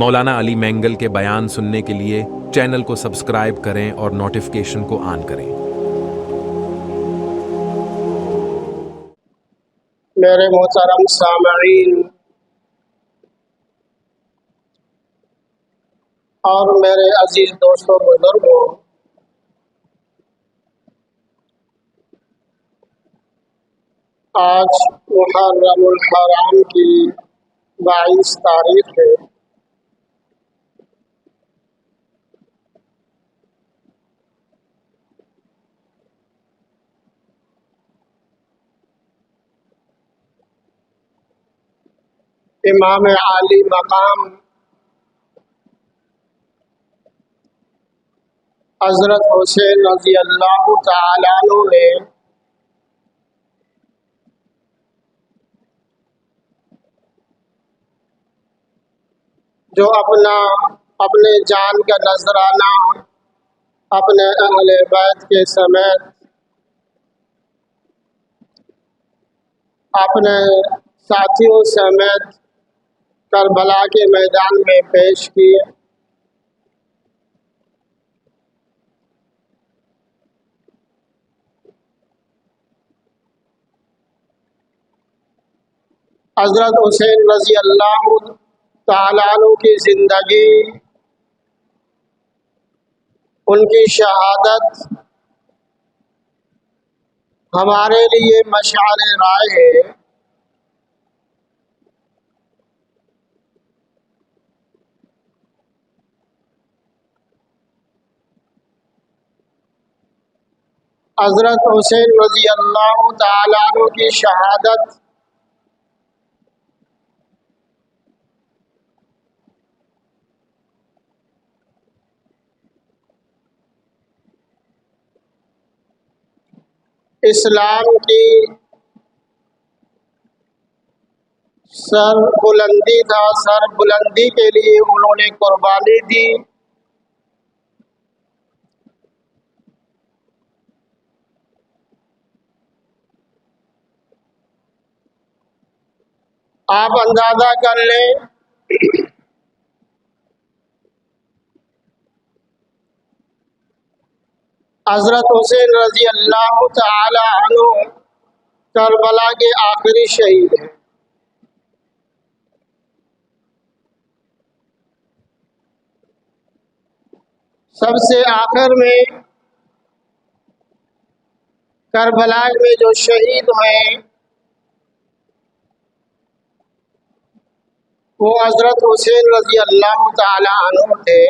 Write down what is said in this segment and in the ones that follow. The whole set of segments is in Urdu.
مولانا علی مینگل کے بیان سننے کے لیے چینل کو سبسکرائب کریں اور نوٹیفیکیشن کو آن کریں۔ میرے محترم سامعین اور میرے عزیز دوستوں بزرگوں، آج محرم الحرام کی 22 تاریخ ہے۔ امام عالی مقام حضرت حسین رضی اللہ تعالیٰ عنہ نے جو اپنے جان کا نذرانہ اپنے اہل بیت کے سمیت اپنے ساتھیوں سمیت کربلا کے میدان میں پیش کیے، حضرت حسین رضی اللہ تعالیٰ عنہ کی زندگی، ان کی شہادت ہمارے لیے مشعل راہ ہے۔ حضرت حسین رضی اللہ تعالیٰ عنہ کی شہادت اسلام کی سر بلندی کے لیے انہوں نے قربانی دی۔ آپ اندازہ کر لیں حضرت حسین رضی اللہ تعالی عنہ کربلا کے آخری شہید ہیں۔ سب سے آخر میں کربلا میں جو شہید ہوئے وہ حضرت حسین رضی اللہ تعالی عنہ تھے۔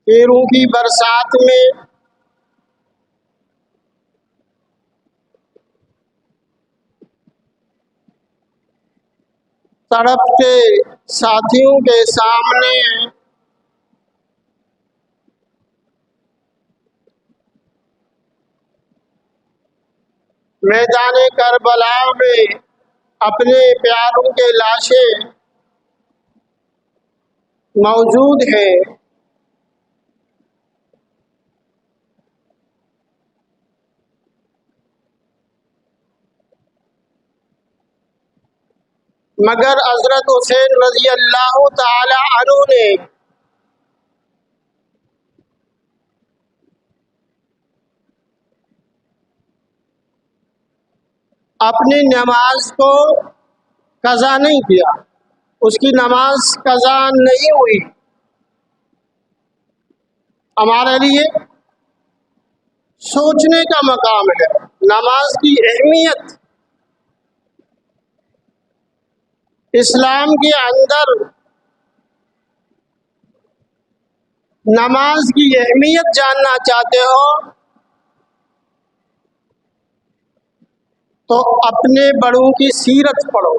تیروں کی برسات میں تڑپتے ساتھیوں کے سامنے میدان کربلا میں اپنے پیاروں کے لاشیں موجود ہیں۔ مگر حضرت حسین رضی اللہ تعالی عنہ نے اپنی نماز کو قضا نہیں کیا، اس کی نماز قضا نہیں ہوئی۔ ہمارے لیے سوچنے کا مقام ہے نماز کی اہمیت۔ اسلام کے اندر نماز کی اہمیت جاننا چاہتے ہو تو اپنے بڑوں کی سیرت پڑھو،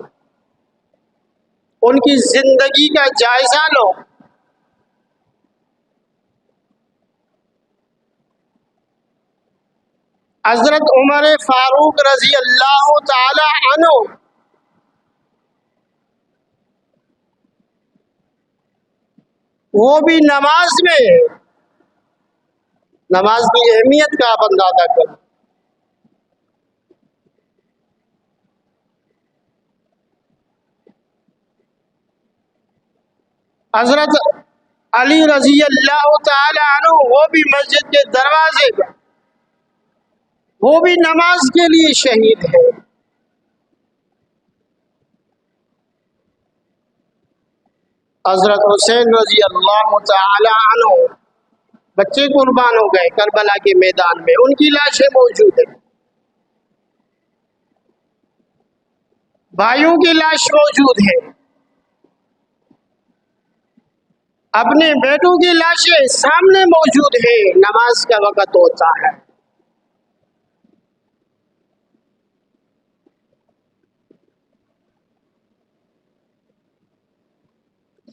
ان کی زندگی کا جائزہ لو۔ حضرت عمر فاروق رضی اللہ تعالی عنہ وہ بھی نماز میں نماز کی اہمیت کا آپ اندازہ کریں۔ حضرت علی رضی اللہ تعالی عنہ وہ بھی مسجد کے دروازے پر، وہ بھی نماز کے لیے شہید ہے۔ حضرت حسین رضی اللہ تعالی عنہ بچے قربان ہو گئے کربلا کے میدان میں، ان کی لاشیں موجود ہیں، بھائیوں کی لاش موجود ہے، اپنے بیٹوں کی لاشیں سامنے موجود ہیں، نماز کا وقت ہوتا ہے۔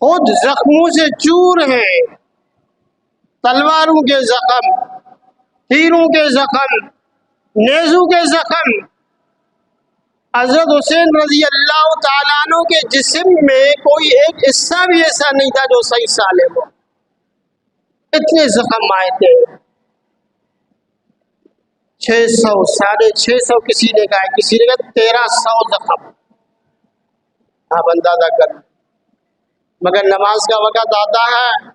خود زخموں سے چور ہیں، تلواروں کے زخم، تیروں کے زخم، نیزوں کے زخم۔ حضرت حسین رضی اللہ تعالیٰ عنہ کے جسم میں کوئی ایک حصہ بھی ایسا نہیں تھا جو صحیح سالم ہو، اتنے زخم آئے تھے۔ 600 650 کسی نے کہا، کسی نے کہا 1300 زخم، آپ اندازہ کریں۔ مگر نماز کا وقت آتا ہے،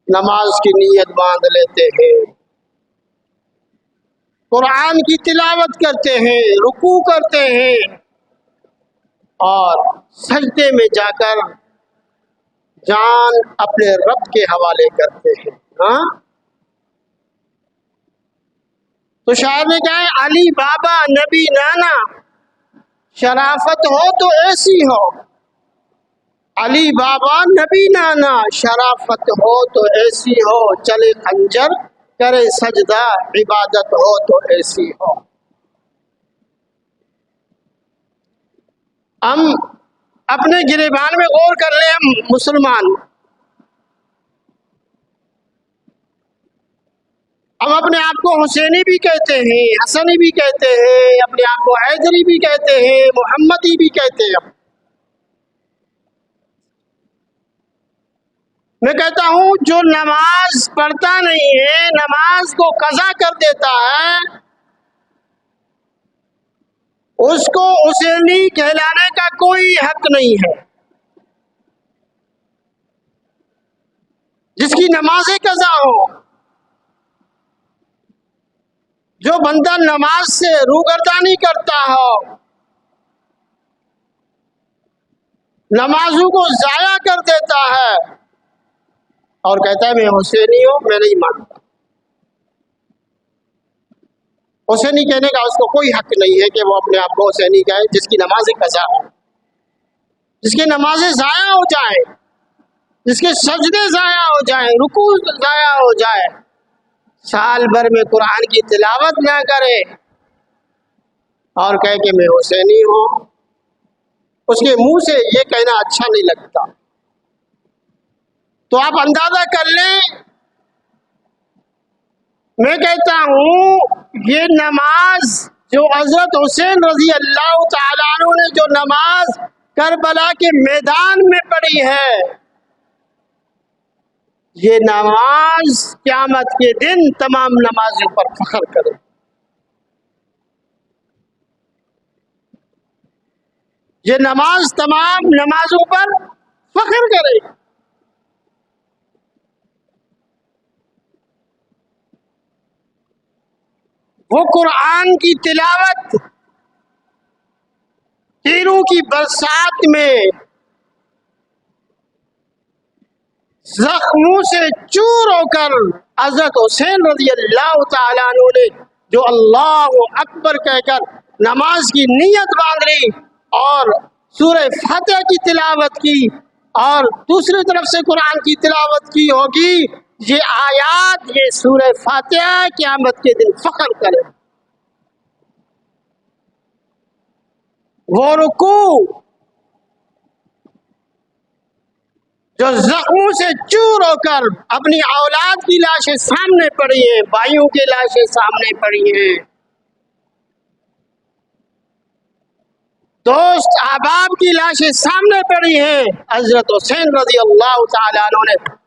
نماز کی نیت باندھ لیتے ہیں، قرآن کی تلاوت کرتے ہیں، رکوع کرتے ہیں اور سجدے میں جا کر جان اپنے رب کے حوالے کرتے ہیں۔ ہاں تو شاعر نے کہا ہے، علی بابا نبی نانا، شرافت ہو تو ایسی ہو۔ علی بابا نبی نانا، شرافت ہو تو ایسی ہو، چلے خنجر کرے سجدہ، عبادت ہو تو ایسی ہو۔ ہم اپنے گریبان میں غور کر لیں، ہم مسلمان، ہم اپنے آپ کو حسینی بھی کہتے ہیں، حسنی بھی کہتے ہیں، اپنے آپ کو حیدری بھی کہتے ہیں، محمدی بھی کہتے ہیں۔ میں کہتا ہوں جو نماز پڑھتا نہیں ہے، نماز کو قضا کر دیتا ہے، اس کو حسینی کہلانے کا کوئی حق نہیں ہے۔ جس کی نماز قضا ہو، جو بندہ نماز سے روگردانی کرتا ہو، نمازوں کو ضائع کر دیتا ہے اور کہتا ہے میں حسینی ہوں، میں نہیں مانتا۔ حسینی کہنے کا اس کو کوئی حق نہیں ہے کہ وہ اپنے آپ کو حسینی کہے، جس کی نماز قضا ہو، جس کی نمازیں ضائع ہو جائیں، جس کے سجدے ضائع ہو جائیں، رکوع ضائع ہو جائے، سال بھر میں قرآن کی تلاوت نہ کرے اور کہے کہ میں حسینی ہوں، اس کے منہ سے یہ کہنا اچھا نہیں لگتا۔ تو آپ اندازہ کر لیں، میں کہتا ہوں یہ نماز جو حضرت حسین رضی اللہ تعالیٰ عنہ نے جو نماز کربلا کے میدان میں پڑھی ہے، یہ نماز قیامت کے دن تمام نمازوں پر فخر کرے۔ یہ نماز تمام نمازوں پر فخر کرے۔ وہ قرآن کی تلاوت تیروں کی برسات میں زخموں سے چور ہو کر حضرت حسین رضی اللہ تعالیٰ عنہ نے جو اللہ اکبر کہہ کر نماز کی نیت باندھ لی اور سورہ فاتحہ کی تلاوت کی اور دوسری طرف سے قرآن کی تلاوت کی ہوگی، یہ آیات، یہ سورہ فاتحہ قیامت کے دن فخر کرے۔ وہ رکوع جو زخموں سے چور ہو کر اپنی اولاد کی لاشیں سامنے پڑی ہیں، بھائیوں کی لاشیں سامنے پڑی ہیں، دوست احباب کی لاشیں سامنے پڑی ہیں، حضرت حسین رضی اللہ تعالیٰ عنہ نے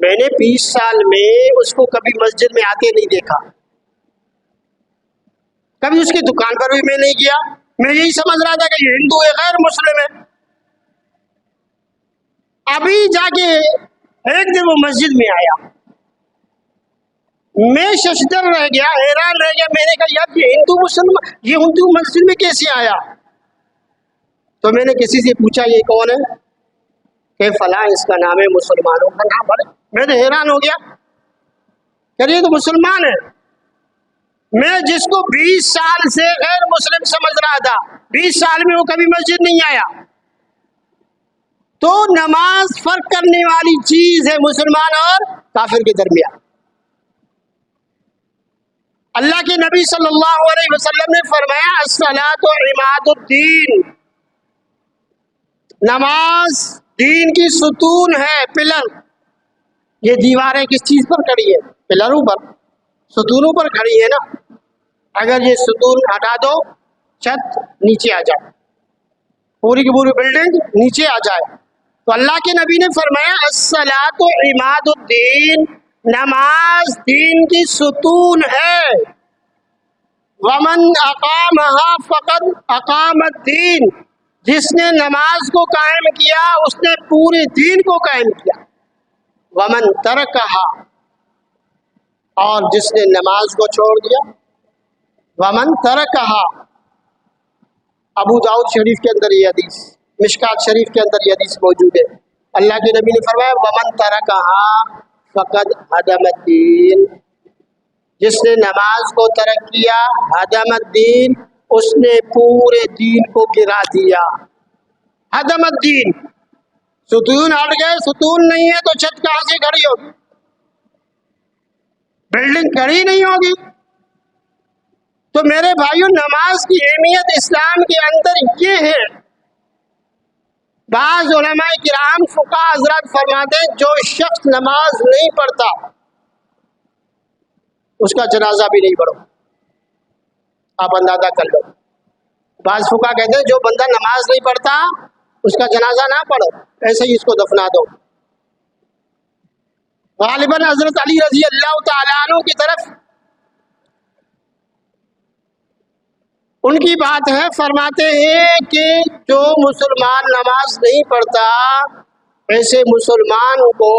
میں نے 20 سال میں اس کو کبھی مسجد میں آتے نہیں دیکھا، کبھی اس کی دکان پر بھی میں نہیں گیا، میں یہی سمجھ رہا تھا کہ یہ ہندو ہے، غیر مسلم ہے۔ ابھی جا کے ایک دن وہ مسجد میں آیا، میں ششدر رہ گیا، حیران رہ گیا، میں نے کہا یار یہ ہندو مسجد میں کیسے آیا؟ تو میں نے کسی سے پوچھا یہ کون ہے؟ کہ فلاں اس کا نام ہے، مسلمانوں کا نام ہے۔ میں تو حیران ہو گیا کہ یہ تو مسلمان ہے۔ میں جس کو 20 سال سے غیر مسلم سمجھ رہا تھا، 20 سال میں وہ کبھی مسجد نہیں آیا۔ تو نماز فرق کرنے والی چیز ہے مسلمان اور کافر کے درمیان۔ اللہ کے نبی صلی اللہ علیہ وسلم نے فرمایا الصلاۃ عماد الدین، نماز دین کی ستون ہے، پلر۔ یہ دیواریں کس چیز پر کھڑی ہے؟ پلروں پر، ستونوں پر کھڑی ہے نا۔ اگر یہ ستون ہٹا دو، چھت نیچے آ جائے، پوری کی پوری بلڈنگ نیچے آ جائے۔ تو اللہ کے نبی نے فرمایا الصلاۃ عماد الدین، نماز دین کی ستون ہے۔ ومن اقامها فقد اقام الدین، جس نے نماز کو قائم کیا اس نے پورے دین کو قائم کیا۔ ومن ترکها، اور جس نے نماز کو چھوڑ دیا، ومن ترکها، ابو داؤد شریف کے اندر یہ حدیث، مشکات شریف کے اندر یہ حدیث موجود ہے۔ اللہ کے نبی نے فرمایا ومن ترکها فقد هدم الدین، جس نے نماز کو ترک کیا، ہدم الدین، اس نے پورے دین کو گرا دیا۔ ہدم الدین، ستون ہٹ گئے، ستون نہیں ہے تو چھت کہاں سے کھڑی ہوگی؟ بلڈنگ کھڑی نہیں ہوگی۔ تو میرے بھائیوں، نماز کی اہمیت اسلام کے اندر یہ ہے۔ بعض علماء کرام فقہا حضرات فرماتے ہیں جو شخص نماز نہیں پڑھتا اس کا جنازہ بھی نہیں پڑھو۔ آپ اندازہ کر لو، بعض فقہا کہتے ہیں جو بندہ نماز نہیں پڑھتا اس کا جنازہ نہ پڑھو، ایسے ہی اس کو دفنا دو۔ غالباً حضرت علی رضی اللہ تعالیٰ عنہ کی طرف ان کی بات ہے، فرماتے ہیں کہ جو مسلمان نماز نہیں پڑھتا ایسے مسلمان کو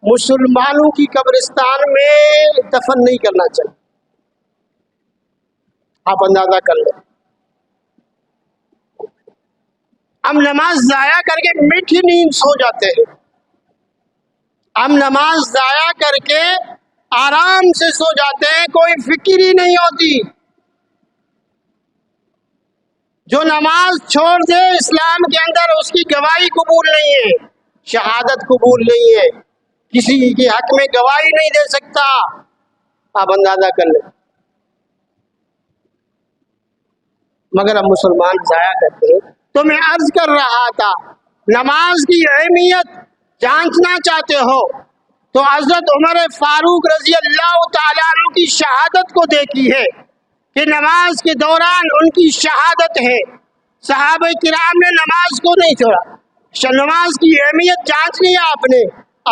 مسلمانوں کی قبرستان میں دفن نہیں کرنا چاہیے۔ آپ اندازہ کر لیں، ہم نماز ضائع کر کے میٹھی نیند سو جاتے ہیں، ہم نماز ضائع کر کے آرام سے سو جاتے ہیں، کوئی فکر ہی نہیں ہوتی۔ جو نماز چھوڑ دے اسلام کے اندر اس کی گواہی قبول نہیں ہے، شہادت قبول نہیں ہے، کسی کے حق میں گواہی نہیں دے سکتا۔ آپ اندازہ کر لیں، مگر ہم مسلمان ضائع کرتے ہیں۔ تو میں عرض کر رہا تھا، نماز کی اہمیت جانچنا چاہتے ہو تو حضرت عمر فاروق رضی اللہ تعالیٰ عنہ کی شہادت کو دیکھی ہے کہ نماز کے دوران ان کی شہادت ہے۔ صحابہ کرام نے نماز کو نہیں چھوڑا۔ نماز کی اہمیت جانچ لی آپ نے،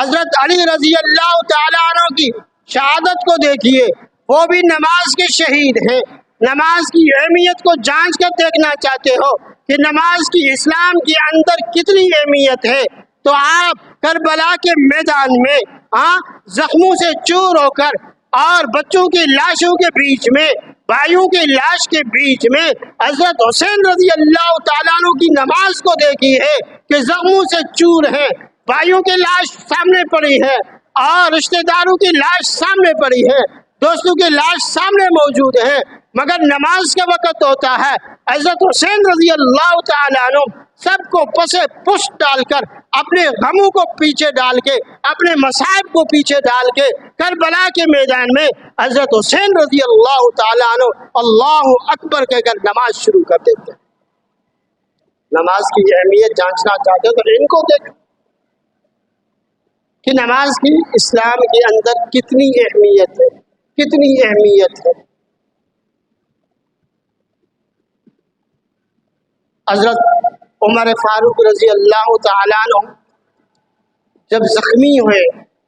حضرت علی رضی اللہ تعالیٰ عنہ کی شہادت کو دیکھیے، وہ بھی نماز کے شہید ہیں۔ نماز کی اہمیت کو جانچ کر دیکھنا چاہتے ہو کہ نماز کی اسلام کے اندر کتنی اہمیت ہے، تو آپ کربلا کے میدان میں زخموں سے چور ہو کر اور بچوں کی لاشوں کے بیچ میں، بھائیوں کی لاش کے بیچ میں حضرت حسین رضی اللہ تعالیٰ عنہ کی نماز کو دیکھی ہے کہ زخموں سے چور ہے، بھائیوں کی لاش سامنے پڑی ہے اور رشتہ داروں کی لاش سامنے پڑی ہے، دوستوں کی لاش سامنے موجود ہے، مگر نماز کا وقت ہوتا ہے، حضرت حسین رضی اللہ تعالیٰ عنہ سب کو پسے پشت ڈال کر، اپنے غموں کو پیچھے ڈال کے، اپنے مصائب کو پیچھے ڈال کے کربلا کے میدان میں حضرت حسین رضی اللہ تعالیٰ عنہ اللہ اکبر کہہ کر نماز شروع کر دیتے ہیں۔ نماز کی اہمیت جانچنا چاہتے ہو تو ان کو دیکھ کہ نماز کی اسلام کے اندر کتنی اہمیت ہے، کتنی اہمیت ہے۔ حضرت عمر فاروق رضی اللہ تعالیٰ عنہ جب زخمی ہوئے،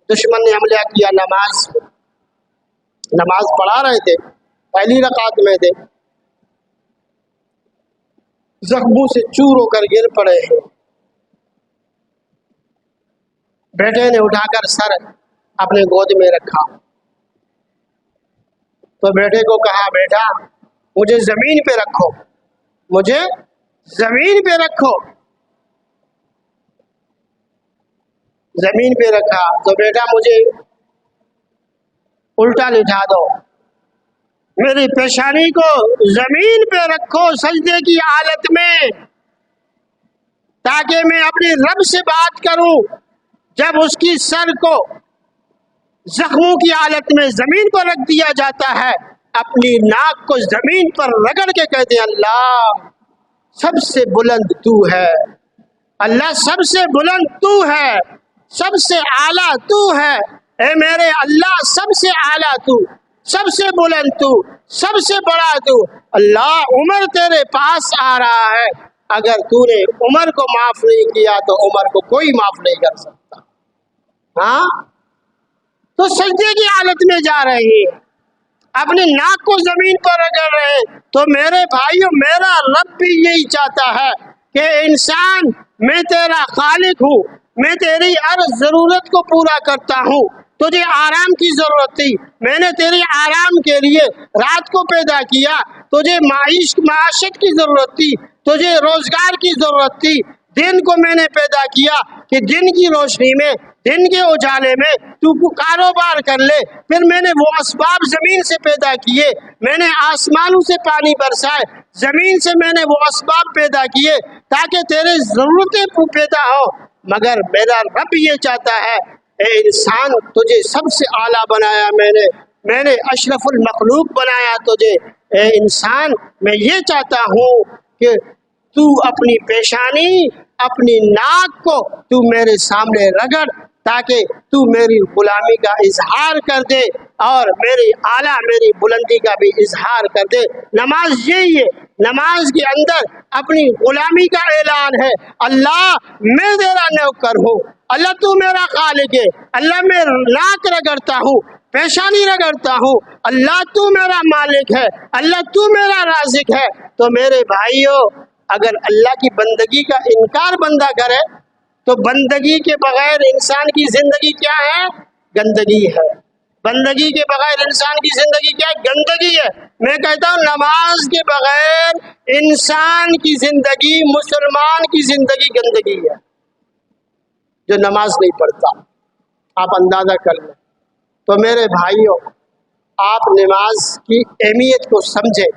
دشمن نے حملہ کیا نماز پڑھا رہے تھے، پہلی رکعت میں تھے، زخموں سے چور ہو کر گر پڑے ہیں۔ بیٹے نے اٹھا کر سر اپنے گود میں رکھا تو بیٹے کو کہا بیٹا مجھے زمین پہ رکھو، مجھے زمین پہ رکھو۔ زمین پہ رکھا تو بیٹا مجھے الٹا لٹا دو، میری پیشانی کو زمین پہ رکھو سجدے کی حالت میں، تاکہ میں اپنے رب سے بات کروں۔ جب اس کی سر کو زخموں کی حالت میں زمین پر رکھ دیا جاتا ہے، اپنی ناک کو زمین پر رگڑ کے کہتے ہیں اللہ سب سے بلند تو ہے، اللہ سب سے بلند تو ہے، سب سے اعلیٰ تو ہے، اے میرے اللہ سب سے اعلیٰ تو، سب سے بلند تو، سب سے بڑا تو۔ اللہ عمر تیرے پاس آ رہا ہے، اگر تو نے عمر کو معاف نہیں کیا تو عمر کو کوئی معاف نہیں کر سکتا۔ ہاں تو سجدے کی حالت میں جا رہے ہیں، اپنی ناک کو زمین پر رگڑ رہے ہیں۔ تو میرے بھائیوں میرا رب بھی یہی چاہتا ہے کہ انسان میں تیرا خالق ہوں، میں تیری ہر ضرورت کو پورا کرتا ہوں۔ تجھے آرام کی ضرورت تھی، میں نے تیرے آرام کے لیے رات کو پیدا کیا۔ تجھے معاشت کی ضرورت تھی، تجھے روزگار کی ضرورت تھی، دن کو میں نے پیدا کیا کہ دن کی روشنی میں، دن کے اجالے میں تو کاروبار کر لے۔ پھر میں نے وہ اسباب زمین سے پیدا کیے، میں نے آسمانوں سے پانی برسائے، زمین سے میں نے وہ اسباب پیدا کیے تاکہ تیرے ضرورتیں پیدا ہو۔ مگر میرا رب یہ چاہتا ہے اے انسان تجھے سب سے اعلیٰ بنایا میں نے اشرف المخلوق بنایا تجھے۔ اے انسان میں یہ چاہتا ہوں کہ تو اپنی پیشانی، اپنی ناک کو تو میرے سامنے رگڑ تاکہ تو میری غلامی کا اظہار کر دے اور میری اعلیٰ میری بلندی کا بھی اظہار کر دے۔ نماز یہی ہے، نماز کے اندر اپنی غلامی کا اعلان ہے، اللہ میں تیرا نوکر ہوں، اللہ تو میرا خالق ہے، اللہ میں ناک رگڑتا ہوں، پیشانی رگڑتا ہوں، اللہ تو میرا مالک ہے، اللہ تو میرا رازق ہے۔ تو میرے بھائیوں اگر اللہ کی بندگی کا انکار بندہ کرے تو بندگی کے بغیر انسان کی زندگی کیا ہے؟ گندگی ہے۔ بندگی کے بغیر انسان کی زندگی کیا ہے؟ گندگی ہے۔ میں کہتا ہوں نماز کے بغیر انسان کی زندگی، مسلمان کی زندگی گندگی ہے۔ جو نماز نہیں پڑھتا آپ اندازہ کر لیں۔ تو میرے بھائیوں آپ نماز کی اہمیت کو سمجھیں۔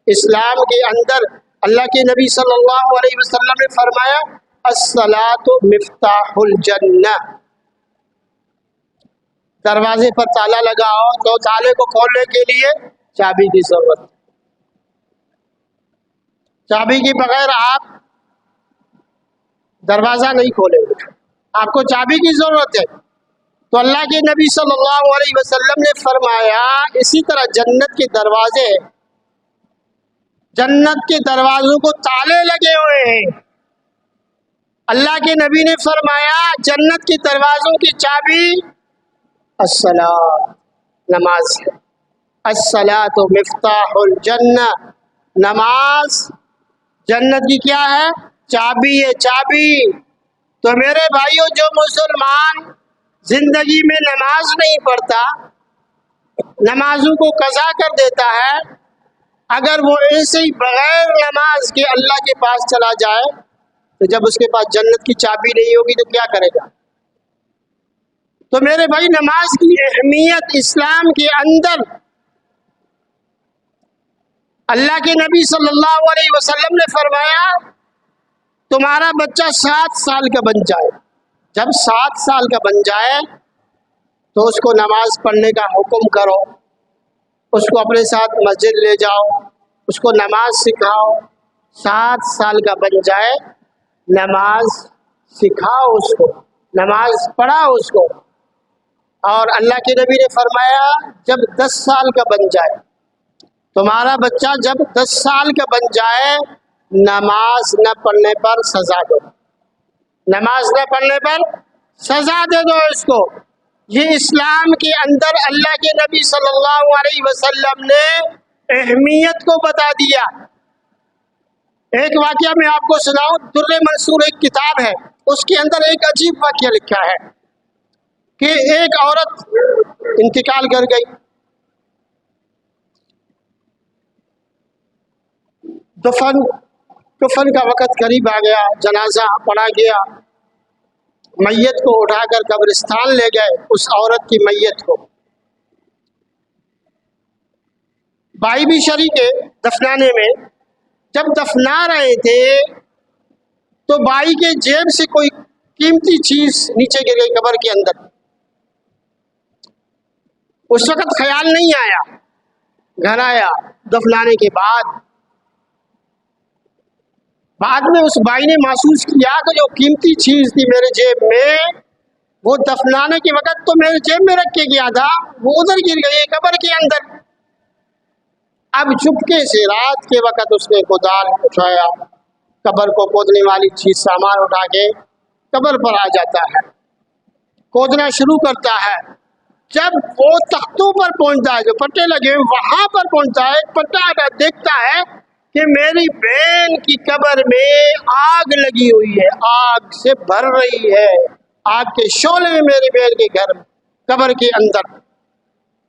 اسلام کے اندر اللہ کے نبی صلی اللہ علیہ وسلم نے فرمایا الصلاۃ مفتاح الجنہ، دروازے پر تالا لگا ہو تو تالے کو کھولنے کے لیے چابی کی ضرورت ہے۔ چابی کے بغیر آپ دروازہ نہیں کھولیں گے، آپ کو چابی کی ضرورت ہے۔ تو اللہ کے نبی صلی اللہ علیہ وسلم نے فرمایا اسی طرح جنت کے دروازے، جنت کے دروازوں کو تالے لگے ہوئے ہیں۔ اللہ کے نبی نے فرمایا جنت کے دروازوں کی چابی الصلاۃ، نماز ہے۔ الصلاۃ مفتاح الجنہ، نماز جنت کی کیا ہے؟ چابی ہے، چابی۔ تو میرے بھائیوں جو مسلمان زندگی میں نماز نہیں پڑھتا، نمازوں کو قضا کر دیتا ہے، اگر وہ ایسے ہی بغیر نماز کے اللہ کے پاس چلا جائے تو جب اس کے پاس جنت کی چابی نہیں ہوگی تو کیا کرے گا؟ تو میرے بھائی نماز کی اہمیت اسلام کے اندر اللہ کے نبی صلی اللہ علیہ وسلم نے فرمایا تمہارا بچہ 7 سال کا بن جائے، جب 7 سال کا بن جائے تو اس کو نماز پڑھنے کا حکم کرو، اس کو اپنے ساتھ مسجد لے جاؤ، اس کو نماز سکھاؤ۔ 7 سال کا بن جائے نماز سکھاؤ، اس کو نماز پڑھاؤ اس کو۔ اور اللہ کے نبی نے فرمایا جب 10 سال کا بن جائے، تمہارا بچہ جب 10 سال کا بن جائے، نماز نہ پڑھنے پر سزا دو، نماز نہ پڑھنے پر سزا دے دو اس کو۔ یہ اسلام کے اندر اللہ کے نبی صلی اللہ علیہ وسلم نے اہمیت کو بتا دیا۔ ایک واقعہ میں آپ کو سناؤں، در منصور ایک کتاب ہے، اس کے اندر ایک عجیب واقعہ لکھا ہے کہ ایک عورت انتقال کر گئی، دفن کا وقت قریب آ گیا، جنازہ پڑھا گیا، میت کو اٹھا کر قبرستان لے گئے، اس عورت کی میت کو۔ بھائی بھی شریک ہے دفنانے میں۔ جب دفنا رہے تھے تو بھائی کے جیب سے کوئی قیمتی چیز نیچے گر گئی قبر کے اندر۔ اس وقت خیال نہیں آیا، گھر آیا دفنانے کے بعد میں اس بھائی نے محسوس کیا کہ جو قیمتی چیز تھی میرے جیب میں، وہ دفنانے کے وقت تو میرے جیب میں رکھ کے گیا تھا، وہ ادھر گر گئی قبر کے اندر۔ اب چپکے سے رات کے وقت اس نے کدال اٹھایا، قبر کو کودنے والی چیز سامان اٹھا کے قبر پر آ جاتا ہے، کودنا شروع کرتا ہے۔ جب وہ تختوں پر پہنچتا ہے، جو پٹے لگے وہاں پر پہنچتا ہے، پٹا دیکھتا ہے کہ میری بہن کی قبر میں آگ لگی ہوئی ہے، آگ سے بھر رہی ہے، آگ کے شعلے میں میری بہن کے گھر قبر کے اندر۔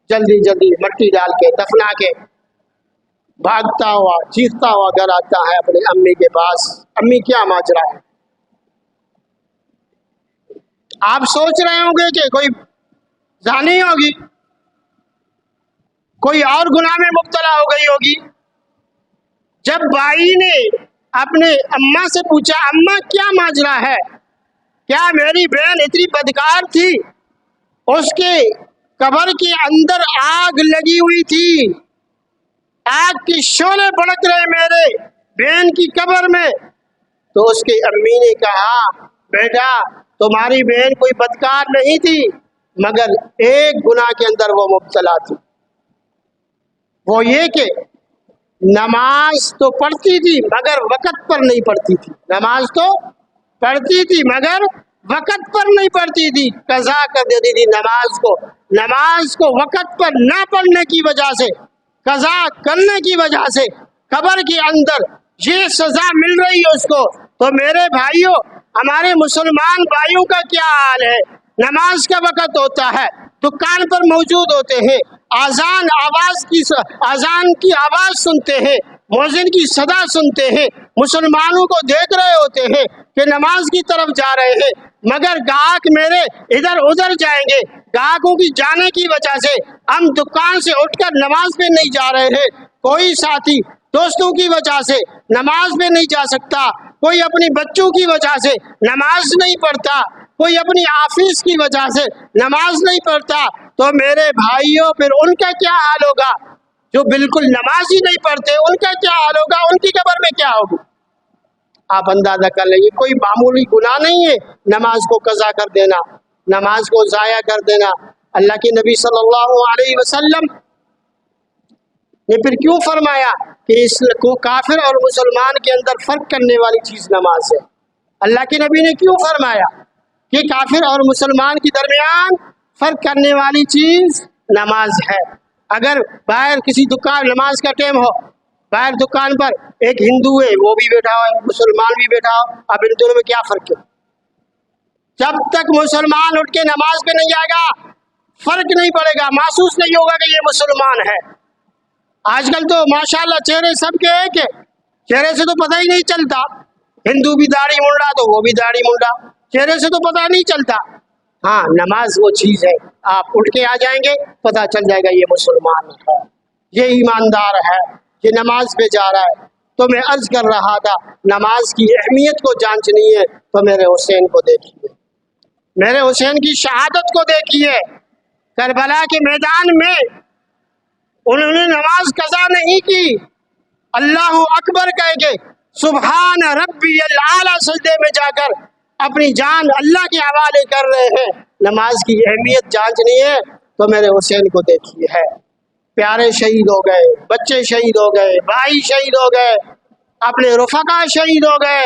جلدی جلدی مٹی ڈال کے دفنا کے بھاگتا ہوا چیختا ہوا گھر آتا ہے اپنی امی کے پاس۔ امی کیا ماجرا ہے؟ آپ سوچ رہے ہوں گے کہ کوئی زانی ہوگی، کوئی اور گناہ میں مبتلا ہو گئی ہوگی۔ جب بھائی نے اپنے اماں سے پوچھا، اماں کیا ماجرا ہے؟ کیا میری بہن اتنی بدکار تھی؟ اس کے قبر کے اندر آگ لگی ہوئی تھی، آگ کی شعلے بھڑک رہے میرے بہن کی قبر میں۔ تو اس کی امی نے کہا، بیٹا تمہاری بہن کوئی بدکار نہیں تھی، مگر ایک گناہ کے اندر وہ مبتلا تھی، وہ یہ کہ نماز تو پڑھتی تھی مگر وقت پر نہیں پڑھتی تھی۔ نماز تو پڑھتی تھی مگر وقت پر نہیں پڑھتی تھی، قضا کر دیتی تھی نماز کو وقت پر نہ پڑھنے کی وجہ سے، قضا کرنے کی وجہ سے قبر کے اندر یہ سزا مل رہی ہے اس کو۔ تو میرے بھائیوں، ہمارے مسلمان بھائیوں کا کیا حال ہے؟ نماز کا وقت ہوتا ہے، دکان پر موجود ہوتے ہیں، اذان کی آواز سنتے ہیں، مؤذن کی صدا سنتے ہیں، مسلمانوں کو دیکھ رہے ہوتے ہیں کہ نماز کی طرف جا رہے ہیں، مگر گاہک میرے ادھر ادھر جائیں گے۔ گاہکوں کی جانے کی وجہ سے ہم دکان سے اٹھ کر نماز پہ نہیں جا رہے ہیں۔ کوئی ساتھی دوستوں کی وجہ سے نماز پہ نہیں جا سکتا، کوئی اپنی بچوں کی وجہ سے نماز نہیں پڑھتا، کوئی اپنی آفس کی وجہ سے نماز نہیں پڑھتا۔ تو میرے بھائیوں، پھر ان کا کیا حال ہوگا؟ جو بالکل نماز ہی نہیں پڑھتے، ان کا کیا حال ہوگا؟ ان کی قبر میں کیا ہوگی؟ آپ اندازہ کر لیں، یہ کوئی معمولی گناہ نہیں ہے نماز کو قضا کر دینا، نماز کو ضائع کر دینا۔ اللہ کے نبی صلی اللہ علیہ وسلم نے پھر کیوں فرمایا کہ اس کو کافر اور مسلمان کے اندر فرق کرنے والی چیز نماز ہے؟ اللہ کے نبی نے کیوں فرمایا کہ کافر اور مسلمان کے درمیان فرق کرنے والی چیز نماز ہے؟ اگر باہر کسی دکان نماز کا ٹائم ہو، باہر دکان پر ایک ہندو ہے وہ بھی بیٹھا ہو، مسلمان بھی بیٹھا ہو، اب ان دونوں میں کیا فرق ہے؟ جب تک مسلمان اٹھ کے نماز پہ نہیں جائے گا فرق نہیں پڑے گا، محسوس نہیں ہوگا کہ یہ مسلمان ہے۔ آج کل تو ماشاءاللہ چہرے سب کے ایک ہے، چہرے سے تو پتہ ہی نہیں چلتا، ہندو بھی داڑھی منڈا تو وہ بھی داڑھی منڈا، چہرے سے تو پتہ نہیں چلتا۔ ہاں، نماز وہ چیز ہے، آپ اٹھ کے آ جائیں گے پتہ چل جائے گا یہ مسلمان ہے، یہ ایماندار ہے، یہ نماز پہ جا رہا ہے۔ تو میں عرض کر رہا تھا، نماز کی اہمیت کو جانچنی ہے تو میرے حسین کو دیکھیے، میرے حسین کی شہادت کو دیکھیے۔ کربلا کے میدان میں انہوں نے نماز قضا نہیں کی، اللہ اکبر کہہ کے سبحان ربی الاعلی سجدے میں جا کر اپنی جان اللہ کے حوالے کر رہے ہیں۔ نماز کی اہمیت جانچنی ہے تو میرے حسین کو دیکھیے، ہے پیارے شہید ہو گئے، بچے شہید ہو گئے، بھائی شہید ہو گئے، اپنے رفقا شہید ہو گئے،